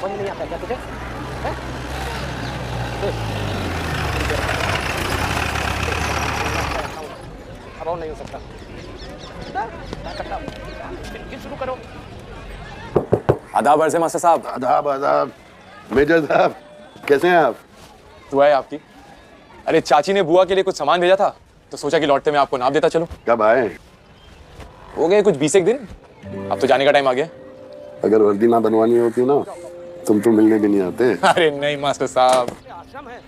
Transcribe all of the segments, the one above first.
समझ में नहीं आता क्या तुझे? अब और नहीं हो सकता। शुरू करो। आदाब अर्ज़ मास्टर साहब। आदाब आदाब। मेजर साहब कैसे हैं आप? दुआ है आपकी। अरे चाची ने बुआ के लिए कुछ सामान भेजा था तो सोचा कि लौटते मैं आपको नाप देता चलो। कब आए? हो गए कुछ 20 एक दिन। अब तो जाने का टाइम आ गया। अगर वर्दी ना बनवानी होती ना तुम तो मिलने भी नहीं आते। अरे नहीं मास्टर साहब,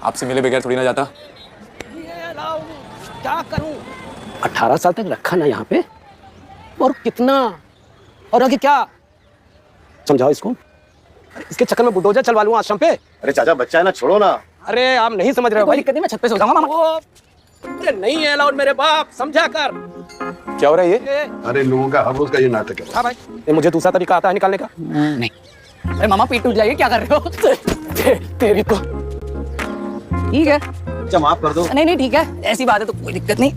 आपसे मिले बगैर थोड़ी ना जाता। क्या करूं? 18 साल तक रखा ना यहाँ पे, और कितना, और आगे क्या? समझाओ इसको। इसके चक्कर में बुलडोजर चलवा लूं आश्रम पे। अरे चाचा बच्चा है ना, छोड़ो ना। अरे आप नहीं समझ रहे हो भाई। मैं छत पे सो जाऊंगा मामा। अरे नहीं है अलाउड मेरे बाप, समझा कर। क्या हो रहा है ये? अरे लोगों का हवस का ये नाटक है। हाँ भाई, ये मुझे दूसरा तरीका आता है निकालने का। नहीं। अरे मामा पीठ टूट जाएगी, क्या कर रहे हो? तेरी तो ठीक है, अच्छा माफ कर दो। नहीं ठीक है, ऐसी बात है तो कोई दिक्कत नहीं।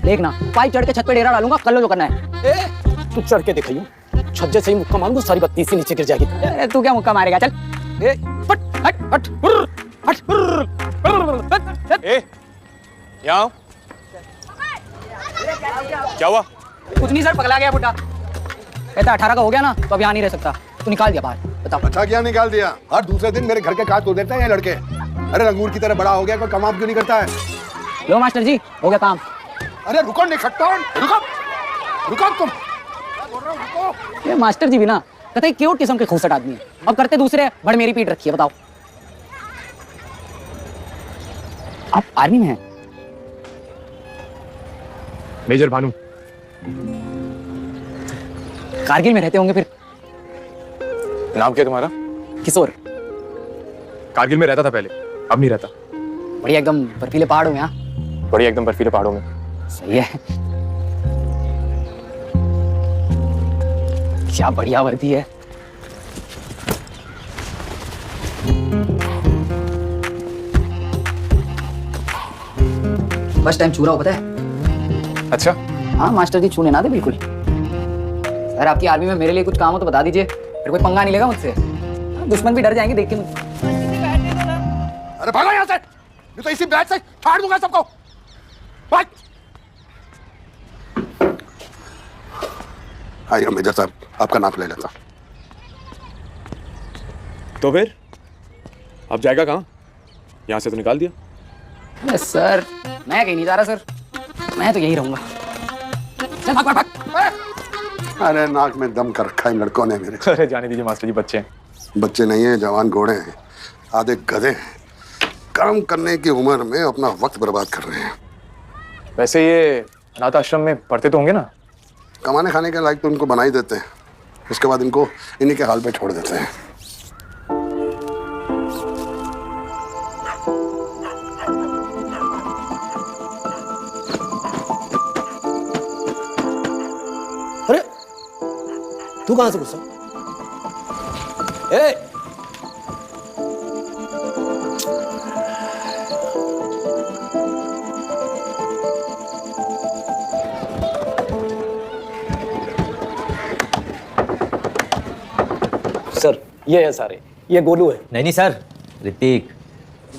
देखना, पाइप चढ़ के छत पे डेरा डालूंगा, कर लो जो करना है। तू चढ़ के दिखाइयो, छज्जे से ही मुक्का मारूंगा, सारी बत्ती से नीचे गिर जाएगी। अरे तू क्या मुक्का मारेगा, चल। हट हट हट हट। ए, यहाँ आओ। क्या हुआ? कुछ नहीं सर, पगला गया बुड्ढा। कहता 18 का हो गया ना तो अब यहाँ नहीं रह सकता, तो निकाल दिया बाहर। बताओ। अच्छा क्या निकाल दिया? हर दूसरे दिन मेरे घर के काट तोड़ देते हैं ये लड़के। अरे अंगूर की तरह बड़ा हो गया, कोई कमाम क्यों नहीं करता है? लो मास्टर जी, हो गया काम। अरे रुको निखट्टों, रुको रुको तुम। बोल रहा हूं, रुको। ये मास्टर जी भी ना कतई क्यूट किस्म के खूसट आदमी है, अब करते दूसरे, बड़ मेरी पीठ रखी है। बताओ, आप आर्मी में हैं? मेजर भानु। कारगिल में रहते होंगे फिर। नाम क्या तुम्हारा? किशोर। कारगिल में रहता था पहले, अब नहीं रहता। बढ़िया एकदम बर्फीले पहाड़ों में। हाँ बढ़िया एकदम बर्फीले पहाड़ों में। सही है। क्या बढ़िया वर्दी है। फर्स्ट टाइम छू रहा हो, पता है? अच्छा हाँ मास्टर जी, छूने ना दे बिल्कुल। सर आपकी आर्मी में मेरे लिए कुछ काम हो तो बता दीजिए, फिर कोई पंगा नहीं लेगा मुझसे। दुश्मन भी डर जाएंगे देख के मुझे। अरे भागो यहाँ से, नहीं तो इसी बैट से फाड़ दूंगा सबको। भाग। आइए मेजर साहब, आपका नाम ले लेता। तो फिर अब जाएगा कहाँ? यहाँ से तो निकाल दिया। सर मैं कहीं नहीं जा रहा सर, मैं तो यही रहूंगा। चल भाग भाग भाग। अरे नाक में दम कर रखा है इन लड़कों ने मेरे। अरे जाने दीजिए मास्टर जी, बच्चे हैं। बच्चे नहीं है, जवान घोड़े हैं, आधे गधे हैं। काम करने की उम्र में अपना वक्त बर्बाद कर रहे हैं। वैसे ये अनाथ आश्रम में पढ़ते तो होंगे ना? कमाने खाने के लायक तो उनको बना ही देते हैं, उसके बाद इनको इन्हीं के हाल पे छोड़ देते हैं। अरे तू कहां से घुसा? ए सर ये है सारे, ये गोलू है। नहीं सर, ऋतिक।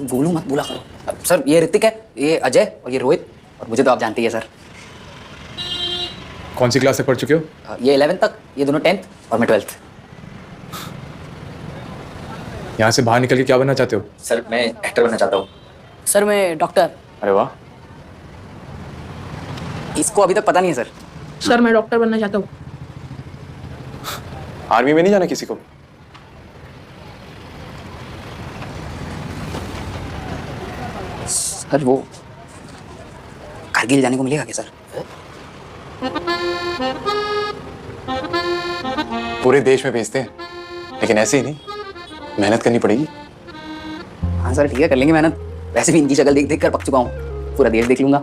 गोलू मत बोला करो सर, ये ऋतिक है, ये अजय और ये रोहित, और मुझे तो आप जानते ही है सर। कौन सी क्लास तक पढ़ चुके हो? ये 11th तक, ये दोनों 10th और मैं 12th। यहाँ से बाहर निकल के क्या बनना चाहते हो? सर मैं एक्टर बनना चाहता हूँ। सर मैं डॉक्टर। अरे वाह। इसको अभी तक पता नहीं है सर। सर मैं डॉक्टर बनना चाहता हूँ। आर्मी में नहीं जाना किसी को? सर वो कारगिल जाने को मिलेगा क्या सर? पूरे देश में भेजते हैं, लेकिन ऐसे ही नहीं, मेहनत करनी पड़ेगी। हाँ सर ठीक है, कर लेंगे मेहनत। वैसे भी इनकी शक्ल देख देख कर पक चुका हूँ, पूरा देश देख लूंगा।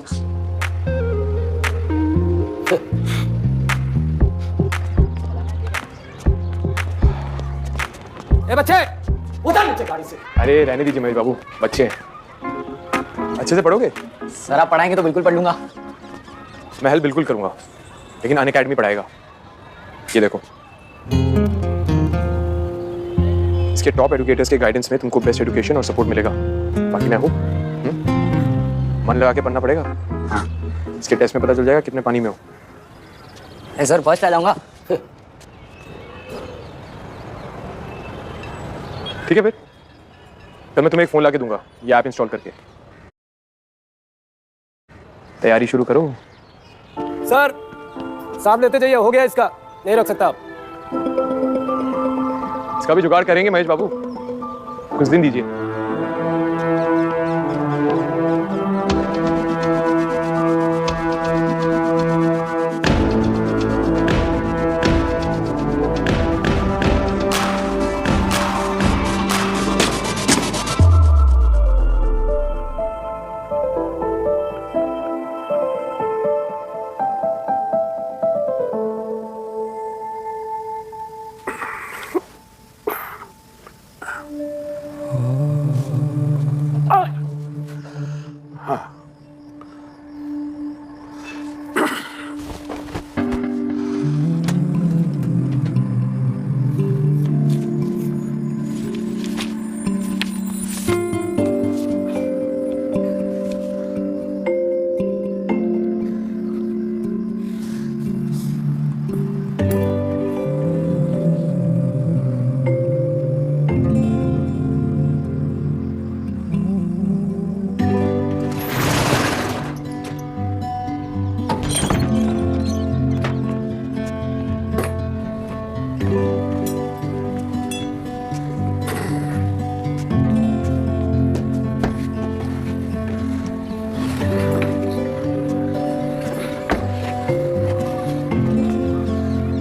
ए बच्चे उतर नीचे गाड़ी से। अरे रहने दीजिए महेश बाबू, बच्चे हैं। अच्छे से पढ़ोगे? सर आप पढ़ाएंगे तो बिल्कुल पढ़ लूंगा। मैं हेल्प बिल्कुल करूंगा, लेकिन अनअकैडमी पढ़ाएगा। ये देखो। इसके टॉप एडुकेटर्स के गाइडेंस में तुमको बेस्ट एजुकेशन और सपोर्ट मिलेगा। बाकी मैं हूँ, मन लगा के पढ़ना पड़ेगा। हाँ इसके टेस्ट में पता चल जाएगा कितने पानी में हो। सर फर्स्ट आ जाऊंगा। ठीक है फिर, तब मैं तुम्हें एक फोन ला के दूंगा, ये ऐप इंस्टॉल करके तैयारी शुरू करो। सर साहब लेते जाइए, हो गया इसका, नहीं रख सकता आप। इसका भी जुगाड़ करेंगे महेश बाबू, कुछ दिन दीजिए।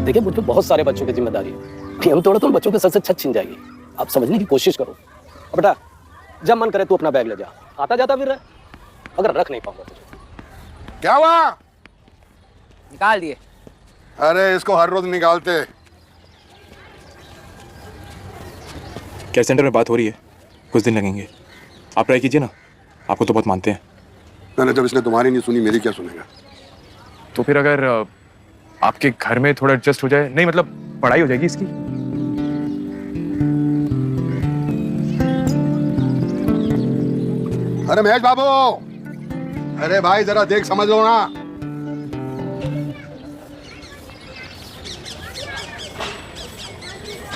देखिए मुझ पे बहुत सारे बच्चों की जिम्मेदारी है, हम तोड़े तो उन बच्चों के सर से छत छीन जाएगी। आप समझने की कोशिश करो। अब बेटा जब मन करे तू अपना बैग ले जा, आता जाता फिर रहे, अगर रख नहीं पाऊंगा तुझे। क्या हुआ? निकाल दिए। अरे इसको हर रोज निकालते। केयर सेंटर में बात हो रही है, कुछ दिन लगेंगे, आप ट्राई कीजिए ना, आपको तो बहुत मानते हैं। मैंने जब इसने तुम्हारी नहीं सुनी, मेरी क्या सुनेगा? तो फिर अगर आपके घर में थोड़ा एडजस्ट हो जाए, नहीं मतलब पढ़ाई हो जाएगी इसकी। अरे महेश बाबू, अरे भाई जरा देख समझ लो ना।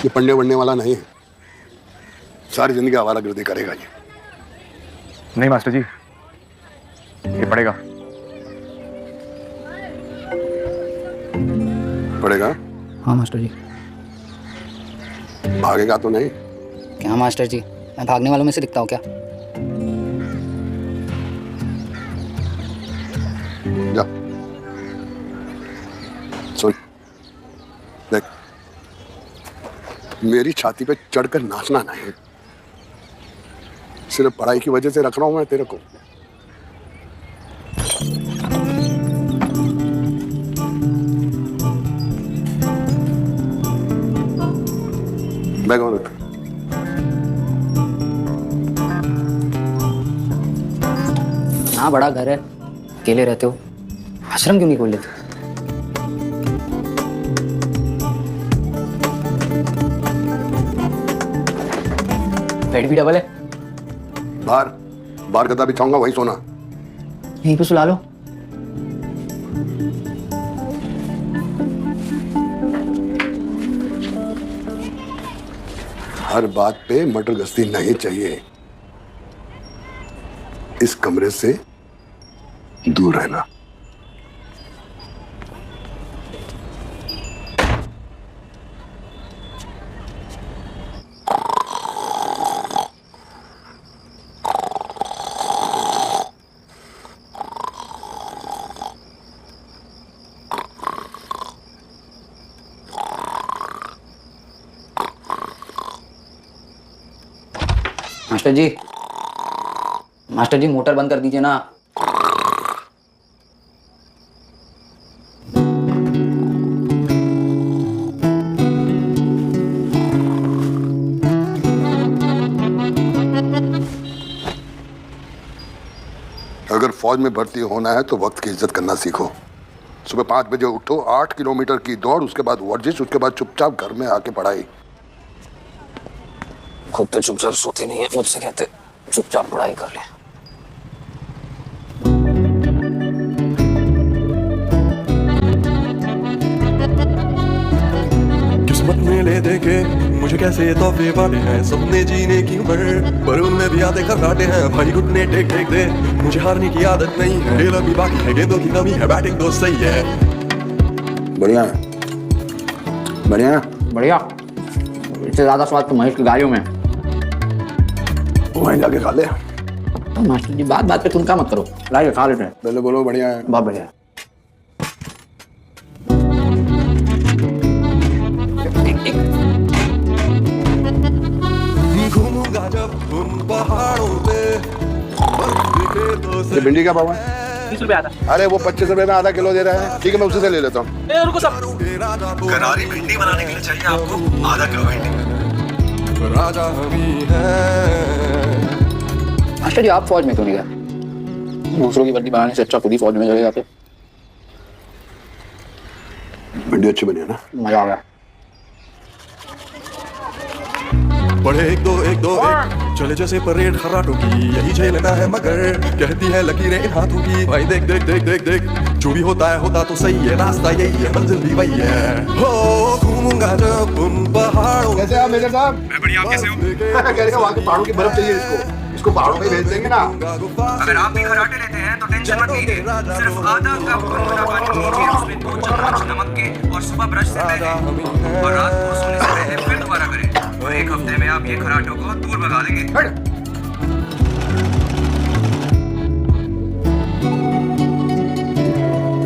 ये पढ़ने वढ़ने वाला नहीं है, सारी जिंदगी आवारागर्दी करेगा ये। नहीं मास्टर जी, ये पढ़ेगा। पढ़ेगा? हाँ मास्टर जी। भागेगा तो नहीं? क्या मास्टर जी, मैं भागने वालों में से दिखता हूँ क्या? जा सुन, देख मेरी छाती पे चढ़कर नाचना नहीं, सिर्फ पढ़ाई की वजह से रख रहा हूं मैं तेरे को। बैग रख। हाँ बड़ा घर है, अकेले रहते हो, आश्रम क्यों नहीं खोल लेते? बेड भी डबल है। बाहर बाहर गद्दा बिछाऊंगा, वही सोना। यहीं पे सुला लो। हर बात पे मटर गश्ती नहीं चाहिए, इस कमरे से दूर रहना। मास्टर जी मोटर बंद कर दीजिए ना। अगर फौज में भर्ती होना है तो वक्त की इज्जत करना सीखो। सुबह 5 बजे उठो, 8 किलोमीटर की दौड़, उसके बाद वर्जिश, उसके बाद चुपचाप घर में आके पढ़ाई। खुद तो चुपचाप सोते नहीं है, मुझसे कहते चुपचाप पढ़ाई कर ले। किस्मत में ले देखे मुझे कैसे तोहफे वाले हैं, सपने जीने की उम्र पर उनमें भी आते खर्राटे हैं। भाई घुटने टेक टेक दे, मुझे हारने की आदत नहीं है। खेल अभी बाकी है, गेंदों की कमी है, बैटिंग तो सही है। बढ़िया है, बढ़िया है। बढ़िया। इससे ज्यादा स्वाद तो महेश की गालियों में। वहीं जाके खा ले। तो मास्टर जी बात बात पे तुम क्या मत करो, लाइए खा लेते हैं। पहले बोलो बढ़िया है। बहुत बढ़िया। घूमूंगा जब उन पहाड़ों पे, बर्फ दिखे तो ये भिंडी का भाव है? 20 रुपए आता। अरे वो 25 रुपए में आधा किलो दे रहे हैं। ठीक है, मैं उसी से ले लेता हूँ। रुको सब। करारी भिंडी बनाने के लिए चाहिए आपको आधा किलो भिंडी। राजा हम ही हैं। मास्टर जी आप फौज में क्यों नहीं गए? दूसरों की वर्दी बनाने से अच्छा खुद ही फौज में चले जाते। भिंडी अच्छी बनी है ना? मजा आ गया। पढ़े एक दो एक चले जैसे परेड खर्राटों की, यही झेलना है मगर कहती है लकीरें इन हाथों की। भाई देख देख देख देख देख, जो भी होता है होता तो सही है, रास्ता यही है, मंजिल भी वही है। हो घूमूंगा जब उन पहाड़ों। कैसे आप मेजर साहब? मैं बढ़िया, आप कैसे हो? कह रहे वहाँ के पहाड़ों की बर्फ चाहिए इसको पहाड़ों में भेज देंगे ना। अगर आप भी खराटे लेते हैं तो टेंशन मत लीजिए, सिर्फ आधा कप गुनगुना पानी लीजिए, उसमें 2 चम्मच नमक के और सुबह ब्रश से पहले और रात को सोने से पहले फिर दोबारा करें। और 1 हफ्ते में आप ये खराटों को दूर भगा देंगे।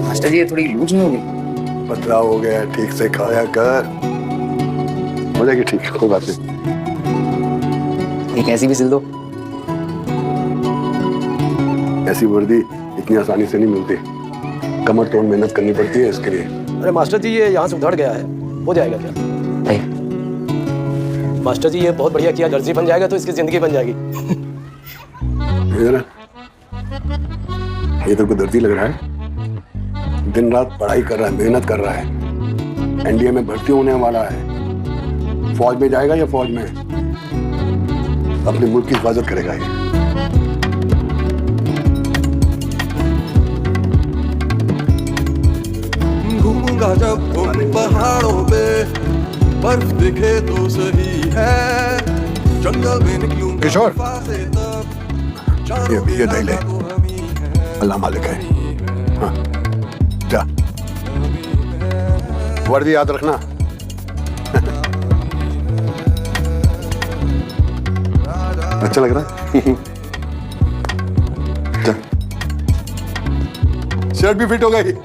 मास्टर जी ये थोड़ी लूज नहीं होगी? पतला हो गया, ठीक से खाया कर, हो जाएगी ठीक, कोई बात नहीं। एक ऐसी भी सिल दो। ऐसी वर्दी इतनी आसानी से नहीं मिलती, कमर तोड़ मेहनत करनी पड़ती है इसके लिए। अरे मास्टर जी ये यहाँ से उधड़ गया है, हो जाएगा क्या? नहीं। मास्टर जी ये बहुत बढ़िया किया, दर्जी बन जाएगा तो इसकी जिंदगी बन जाएगी। ये तो कोई दर्जी लग रहा है, दिन रात पढ़ाई कर रहा है, मेहनत कर रहा है, एनडीए में भर्ती होने वाला है, फौज में जाएगा या फौज में अपने मुल्क की हिफाजत करेगा ये। घूमूंगा जब उन पहाड़ों पे, बर्फ दिखे तो सही है, जंगल में निकलूंगा किशोर, से तब ये दही ले, अल्लाह मालिक है। हाँ, जा, वर्दी याद रखना। अच्छा लग रहा है? जा, शर्ट भी फिट हो गई।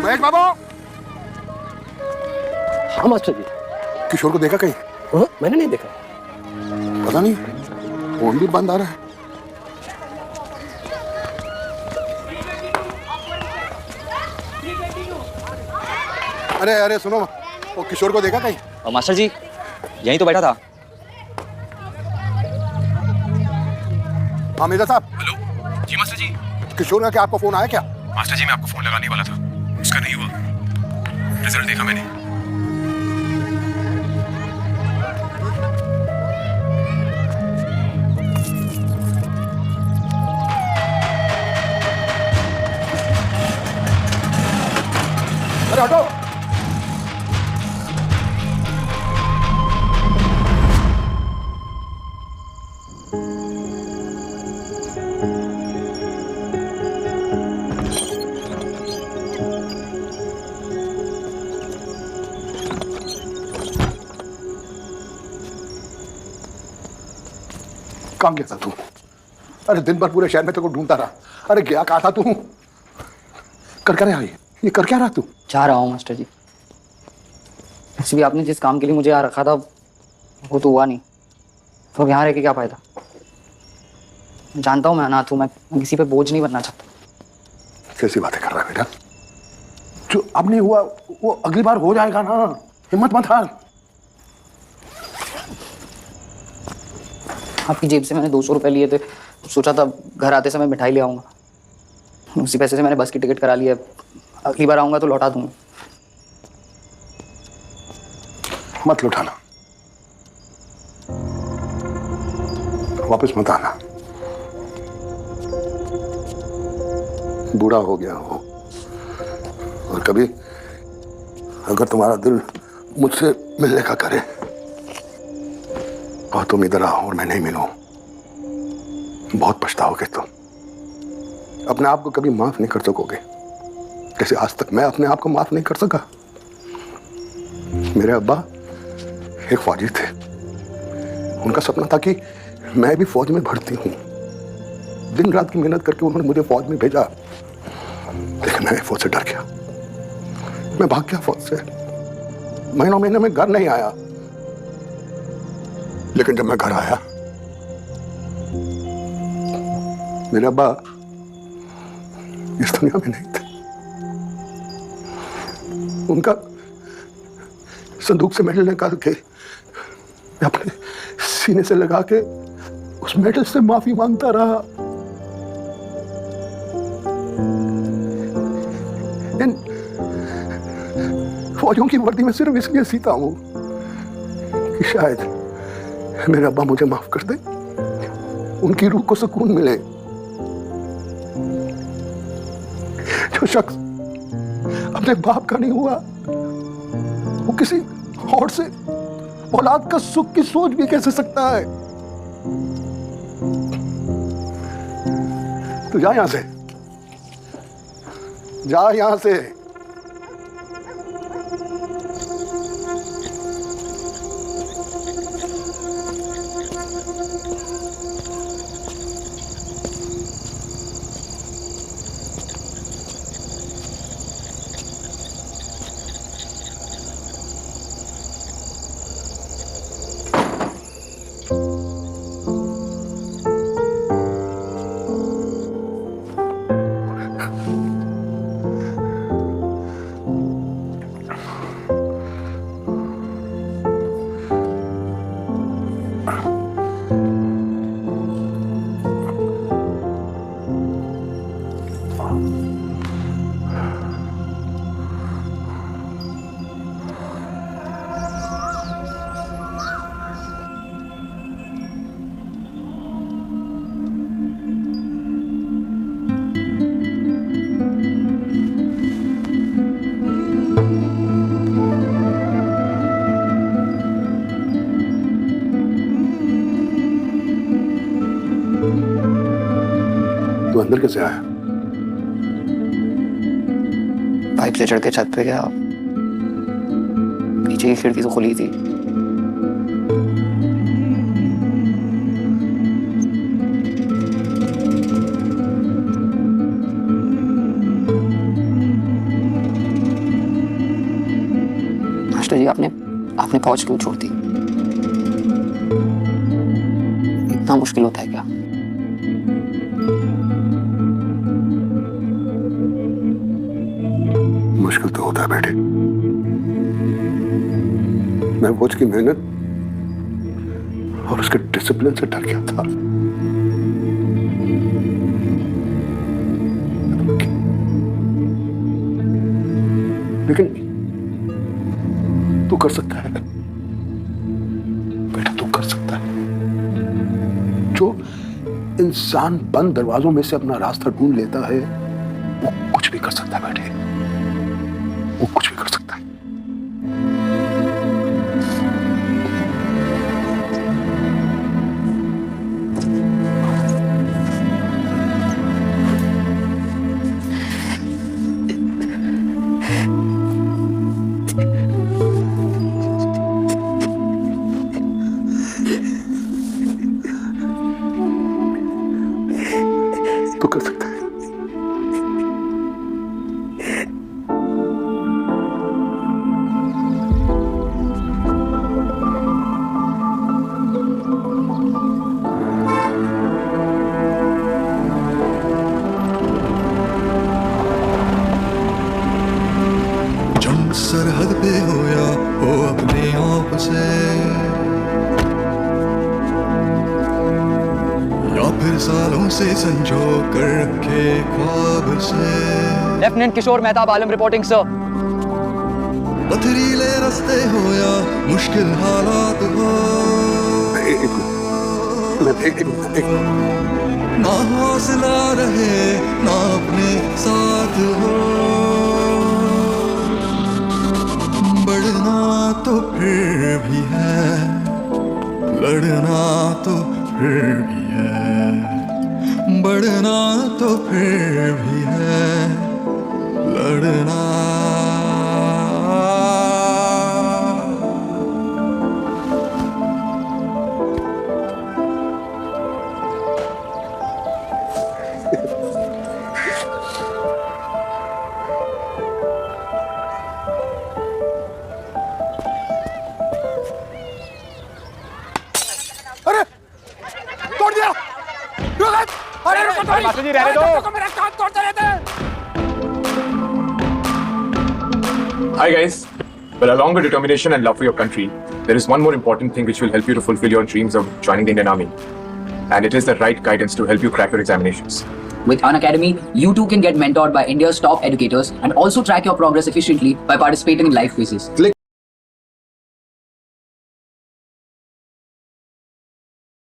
महेश बाबू। हाँ मास्टर जी। किशोर को देखा कहीं? हाँ, मैंने नहीं देखा। पता नहीं, फोन भी बंद आ रहा है। अरे अरे सुनो, वो किशोर को देखा कहीं? और मास्टर जी यहीं तो बैठा था। हाँ मेजा साहब। हेलो जी मास्टर जी। किशोर का क्या आपको फोन आया क्या? मास्टर जी मैं आपको फोन लगाने वाला था, उसका नहीं हुआ। रिजल्ट देखा मैंने। हटो। कहाँ गया था तू? अरे दिन भर पूरे शहर में तेरे को ढूंढता रहा। अरे गया कहाँ था तू? कर क्या रहा है ये कर क्या रहा तू? जा रहा हूँ मास्टर जी। वैसे भी आपने जिस काम के लिए मुझे यहाँ रखा था वो तो हुआ नहीं, तो अब यहाँ रह के क्या फायदा। जानता हूँ मैं अनाथ हूँ, मैं किसी पे बोझ नहीं बनना चाहता। कैसी बातें कर रहा है बेटा? जो अब नहीं हुआ वो अगली बार हो जाएगा ना, हिम्मत मत हार। आपकी जेब से मैंने 200 रुपए लिए थे, सोचा था घर आते समय मिठाई ले आऊंगा। उसी पैसे से मैंने बस की टिकट करा ली है, अगली बार आऊंगा तो लौटा दूंगा। मत लुटाना, वापस मत आना। बूढ़ा हो गया हो और कभी अगर तुम्हारा दिल मुझसे मिलने का करे और तुम इधर आओ और मैं नहीं मिलूं, बहुत पछताओगे तुम। अपने आप को कभी माफ नहीं कर सकोगे, जैसे आज तक मैं अपने आप को माफ नहीं कर सका। मेरे अब्बा एक फौजी थे, उनका सपना था कि मैं भी फौज में भर्ती हूं। दिन रात की मेहनत करके उन्होंने मुझे फौज में भेजा, लेकिन मैं फौज से डर गया। मैं भाग गया फौज से। महीने में घर नहीं आया, लेकिन जब मैं घर आया मेरे अब्बा इस दुनिया में नहीं थे। उनका संदूक से मेडल निकाल के मैं अपने सीने से लगा के उस मेडल से माफी मांगता रहा। इन फौजियों की वर्दी में सिर्फ इसलिए सीता हूं कि शायद मेरे अब्बा मुझे माफ कर दे, उनकी रूह को सुकून मिले। जो शख्स अपने बाप का नहीं हुआ वो किसी और से औलाद का सुख की सोच भी कैसे सकता है? तो जा यहां से, जा यहां से। तू अंदर कैसे आया? पाइप से चढ़ के छत पे गया, पीछे की खिड़की तो खुली थी। मास्टर जी आपने फौज क्यों छोड़ दी? इतना मुश्किल होता है क्या? मुश्किल तो होता है बेटे। मैं फौज की मेहनत और उसके डिसिप्लिन से डर गया था। लेकिन तू कर सकता है बेटा, तू कर सकता है। जो इंसान बंद दरवाजों में से अपना रास्ता ढूंढ लेता है वो कुछ भी कर सकता है बेटे। वो कुछ भी कर सकता है। तो कर सकता है। जंग सरहद पे हो या हो अपने आप से, या फिर सालों से संजो कर रखे ख्वाब से। लेफ्टिनेंट किशोर मेहताब आलम रिपोर्टिंग सर। पथरीले रास्ते हो या मुश्किल हालात हो, ना हौसला रहे ना अपने साथ हो, बढ़ना तो फिर भी है, लड़ना तो फिर भी है, बढ़ना तो फिर भी है, लड़ना। अरे तोड़ दिया। अरे मास्टर जी रहने दो। मेरा काम तोड़ते रहते हैं। Hi guys. Well, along with determination and love for your country, there is one more important thing which will help you to fulfill your dreams of joining the Indian Army. And it is the right guidance to help you crack your examinations. With Unacademy, you too can get mentored by India's top educators and also track your progress efficiently by participating in live quizzes. Click